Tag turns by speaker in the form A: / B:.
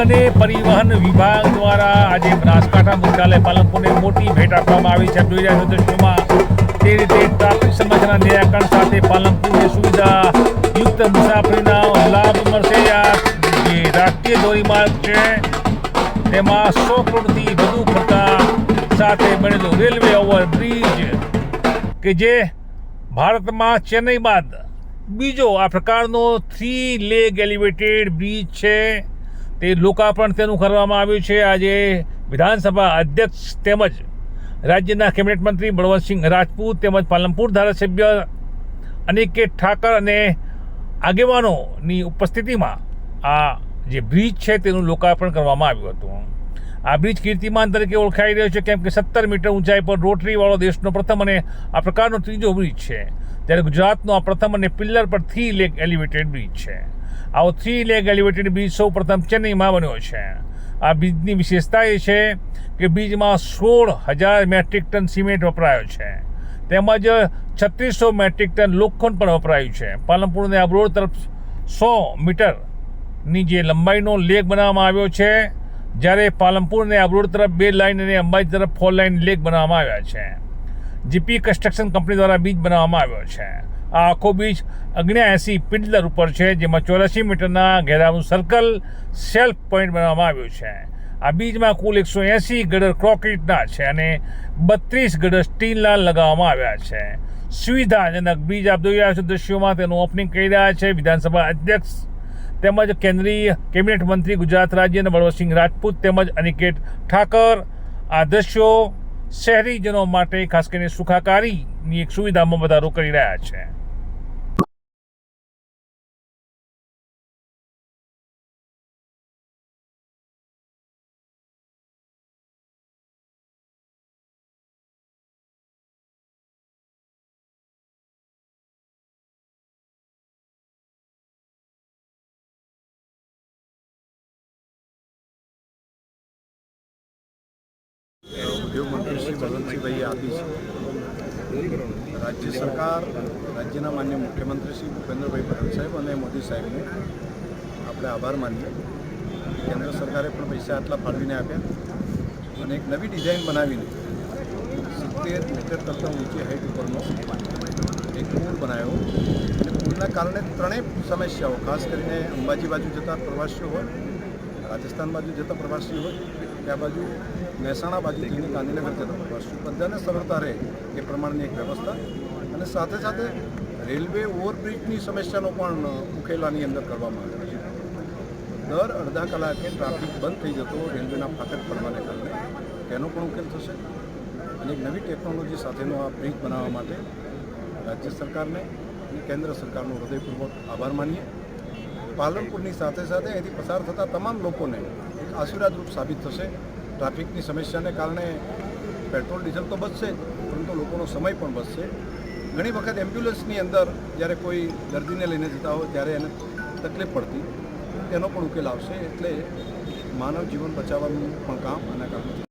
A: અને પરિવહન વિભાગ દ્વારા આજે બનાસકાંઠા મુખ્યાલય પાલનપુરને મોટી ભેટ આપવામાં આવી છે. આપ જોઈ રહ્યા છો દ્રશ્યોમાં તે રીતે ટ્રાફિક સમસ્યાના નિરાકરણ સાથે પાલનપુરને સુવિધાયુક્ત મુસાફરીના લાભ મળશે. આ જે રાષ્ટ્રીય ધોરીમાર્ગ છે તેમાં 100 કરોડથી વધુ ખર્ચા સાથે બનેલું રેલવે ઓવરબ્રિજ કે જે ભારતમાં ચેન્નઈ બાદ બીજો આ પ્રકારનો 3 લેગ એલિવેટેડ બ્રિજ છે. તે લોકાર્પણ તેનું કરવામાં આવ્યું છે. આજે વિધાનસભા અધ્યક્ષ તેમજ રાજ્યના કેબિનેટ મંત્રી બળવંતસિંહ રાજપૂત તેમજ પાલનપુર ધારાસભ્ય અનિકેત ઠાકર અને આગેવાનોની ઉપસ્થિતિમાં આ જે બ્રિજ છે તેનું લોકાર્પણ કરવામાં આવ્યું હતું. આ બ્રિજ કીર્તિમાન તરીકે ઓળખાઈ રહ્યો છે કેમ કે 17 મીટર ઊંચાઈ પર રોટરીવાળો દેશનો પ્રથમ અને આ પ્રકારનો ત્રીજો બ્રિજ છે. ત્યારે ગુજરાતનો આ પ્રથમ અને પિલ્લર પર 3 લેગ એલિવેટેડ બ્રિજ છે. આવો 3 લેગ એલિવેટેડ બ્રિજ સૌ પ્રથમ ચેન્નઈમાં બન્યો છે. આ બ્રિજની વિશેષતા એ છે કે બ્રિજમાં 16,000 મેટ્રિક ટન સિમેન્ટ વપરાયો છે તેમજ 3600 મેટ્રિક ટન લોખંડ પણ વપરાયું છે. પાલનપુરને અબરોડ તરફ 100 મીટરની જે લંબાઈનો લેગ બનાવવામાં આવ્યો છે, જ્યારે પાલનપુરને અબરોડ તરફ 2 લાઇન અને અંબાજી તરફ 4 લાઇન લેગ બનાવવામાં આવ્યા છે. જીપી કન્સ્ટ્રક્શન કંપની દ્વારા બ્રિજ બનાવવામાં આવ્યો છે. આ આખો બ્રિજ 79 પિલ્લર ઉપર છે, જેમાં 84 મીટરના ઘેરાનું સર્કલ સેલ્ફ પોઈન્ટ બનાવવામાં આવ્યું છે. આ બ્રિજમાં કુલ 180 ગડર કોન્ક્રીટના છે અને 32 ગડર સ્ટીલના લગાવવામાં આવ્યા છે. સુવિધાજનક બ્રિજ આપ જોઈ રહ્યા છો દ્રશ્યોમાં. તેનું ઓપનિંગ કરી રહ્યા છે વિધાનસભા અધ્યક્ષ તેમજ કેન્દ્રીય કેબિનેટ મંત્રી ગુજરાત રાજ્યના બળવંતસિંહ રાજપૂત તેમજ અનિકેત ઠાકર. આ દ્રશ્યો શહેરીજનો માટે ખાસ કરીને સુખાકારીની એક સુવિધામાં વધારો કરી રહ્યા છે.
B: ઉદ્યોગ મંત્રી શ્રી બળવંતસિંહભાઈએ આપી છે. રાજ્ય સરકાર, રાજ્યના માન્ય મુખ્યમંત્રી શ્રી ભૂપેન્દ્રભાઈ પટેલ સાહેબ અને મોદી સાહેબને આપણે આભાર માનીએ. કેન્દ્ર સરકારે પણ પૈસા આટલા ફાળવીને આપ્યા અને એક નવી ડિઝાઇન બનાવીને 70 મીટર કરતાં ઊંચી હાઈટ ઉપરનો એક પુલ બનાવ્યો. અને પુલના કારણે ત્રણેય સમસ્યાઓ, ખાસ કરીને અંબાજી બાજુ જતા પ્રવાસીઓ હોય, રાજસ્થાન બાજુ જતા પ્રવાસીઓ હોય, ત્યાં બાજુ મહેસાણા બાજુથી ગાંધીનગર જતા પ્રવાસીઓ બધાને સરળતા રહે એ પ્રમાણની એક વ્યવસ્થા, અને સાથે સાથે રેલવે ઓવરબ્રિજની સમસ્યાનો પણ ઉકેલાની અંદર કરવામાં આવે છે. દર અડધા કલાકે ટ્રાફિક બંધ થઈ જતો રેલવેના ફાટક પડવાને કારણે તેનો પણ ઉકેલ થશે. અને એક નવી ટેકનોલોજી સાથેનો આ બ્રિજ બનાવવા માટે રાજ્ય સરકારને અને કેન્દ્ર સરકારનો હૃદયપૂર્વક આભાર માનીએ. પાલનપુરની સાથે સાથે અહીંથી પસાર થતા તમામ લોકોને એક આશીર્વાદરૂપ સાબિત થશે. ટ્રાફિકની સમસ્યાને કારણે પેટ્રોલ ડીઝલ તો બચશે જ, પરંતુ લોકોનો સમય પણ બચશે. ઘણી વખત એમ્બ્યુલન્સની અંદર જ્યારે કોઈ દર્દીને લઈને જતા હોય ત્યારે એને તકલીફ પડતી, તેનો પણ ઉકેલ આવશે. એટલે માનવ જીવન બચાવવાનું પણ કામ આના કારણે